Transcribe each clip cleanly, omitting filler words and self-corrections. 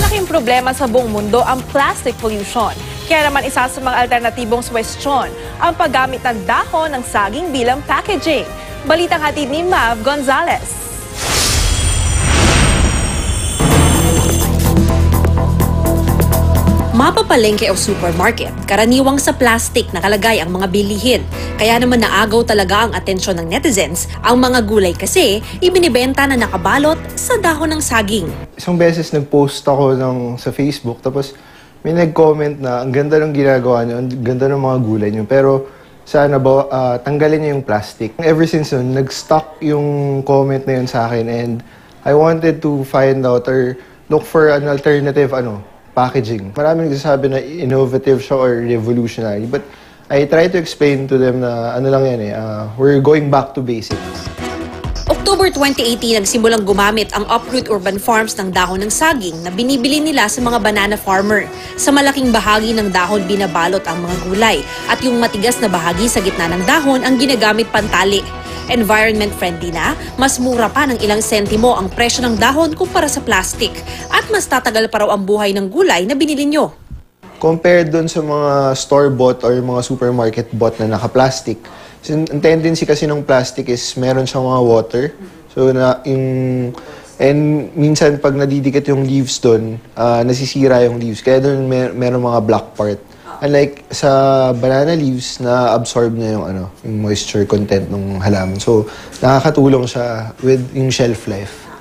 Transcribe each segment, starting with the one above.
Malaking problema sa buong mundo ang plastic pollution. Kaya naman isa sa mga alternatibong suwestyon ang paggamit ng dahon ng saging bilang packaging. Balitang hatid ni Mav Gonzalez. Mapapalengke o supermarket, karaniwang sa plastic nakalagay ang mga bilihin. Kaya naman naagaw talaga ang atensyon ng netizens. Ang mga gulay kasi ibinibenta na nakabalot sa dahon ng saging. Isang beses nag-post ako sa Facebook, tapos may nag-comment na ang ganda ng ginagawa niyo, ang ganda ng mga gulay niyo, pero sana tanggalin niyo yung plastic. Ever since nun, nag-stuck yung comment na yun sa akin, and I wanted to find out or look for an alternative packaging. Maraming nagsasabi na innovative siya or revolutionary, but I try to explain to them na we're going back to basics. October 2018 nagsimulang gumamit ang Uproot Urban Farms ng dahon ng saging na binibili nila sa mga banana farmer. Sa malaking bahagi ng dahon binabalot ang mga gulay at yung matigas na bahagi sa gitna ng dahon ang ginagamit pantali. Environment friendly na, mas mura pa ng ilang sentimo ang presyo ng dahon kumpara sa plastic at mas tatagal pa raw ang buhay ng gulay na binili nyo. Compared dun sa mga store-bought or mga supermarket-bought na naka-plastic, ang tendency kasi ng plastic is meron siyang mga water. So, and minsan pag nadidikit yung leaves dun, nasisira yung leaves. Kaya dun meron mga black part. Unlike sa banana leaves, na-absorb na yung moisture content ng halaman. So, nakakatulong siya with yung shelf life.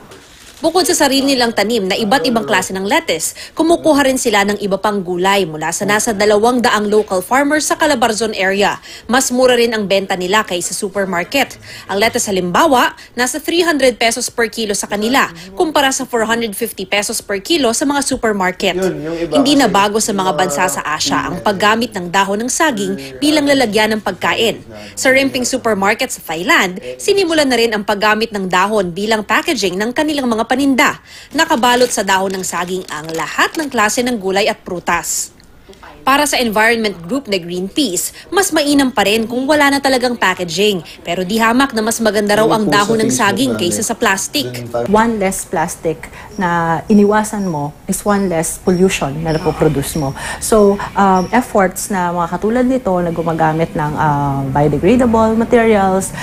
Bukod sa sarili nilang tanim na iba't ibang klase ng lettuce, kumukuha rin sila ng iba pang gulay mula sa nasa 200 local farmers sa Calabarzon area. Mas mura rin ang benta nila kaysa supermarket. Ang lettuce halimbawa, nasa 300 pesos per kilo sa kanila, kumpara sa 450 pesos per kilo sa mga supermarket. Hindi na bago sa mga bansa sa Asia ang paggamit ng dahon ng saging bilang lalagyan ng pagkain. Sa Rimping Supermarket sa Thailand, sinimulan na rin ang paggamit ng dahon bilang packaging ng kanilang mga paninda. Nakabalot sa dahon ng saging ang lahat ng klase ng gulay at prutas. Para sa environment group na Greenpeace, mas mainam pa rin kung wala na talagang packaging. Pero di hamak na mas maganda raw ang dahon ng saging kaysa sa plastic. One less plastic na iniwasan mo is one less pollution na napoproduce mo. So, efforts na mga katulad nito na gumagamit ng biodegradable materials,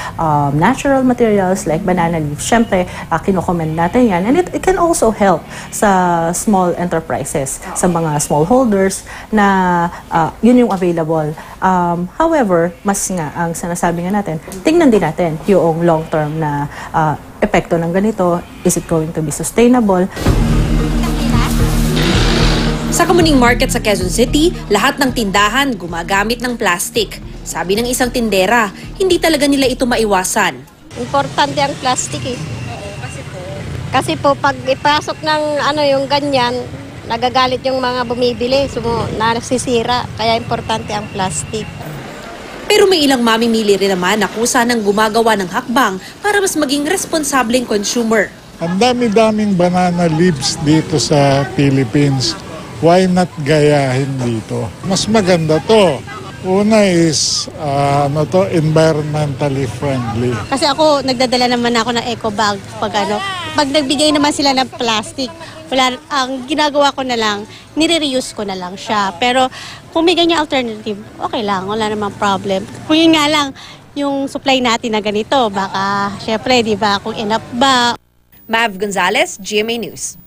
natural materials like banana leaves, syempre, kinokomment natin yan. And it can also help sa small enterprises, sa mga smallholders na yun yung available. However, mas nga, ang sinasabi nga natin, tingnan din natin yung long-term na epekto ng ganito. Is it going to be sustainable? Sa Kamuning Market sa Quezon City, lahat ng tindahan gumagamit ng plastic. Sabi ng isang tindera, hindi talaga nila ito maiwasan. Importante ang plastic eh. Kasi po pag ipasok ng yung ganyan, nagagalit yung mga bumibili, nasisira, kaya importante ang plastic. Pero may ilang mamimili rin naman na kusa ng gumagawa ng hakbang para mas maging responsableng consumer. Ang dami-daming banana leaves dito sa Philippines. Why not gayahin dito? Mas maganda to. Una is, environmentally friendly. Kasi ako, nagdadala naman ako ng eco bag pag nagbigay naman sila ng plastic, ang ginagawa ko na lang, nire-reuse ko na lang siya. Pero kung may ganyan alternative, okay lang, wala namang problem. Kung yun nga lang, yung supply natin na ganito, baka, syempre, di ba, kung enough ba. Mav Gonzalez, GMA News.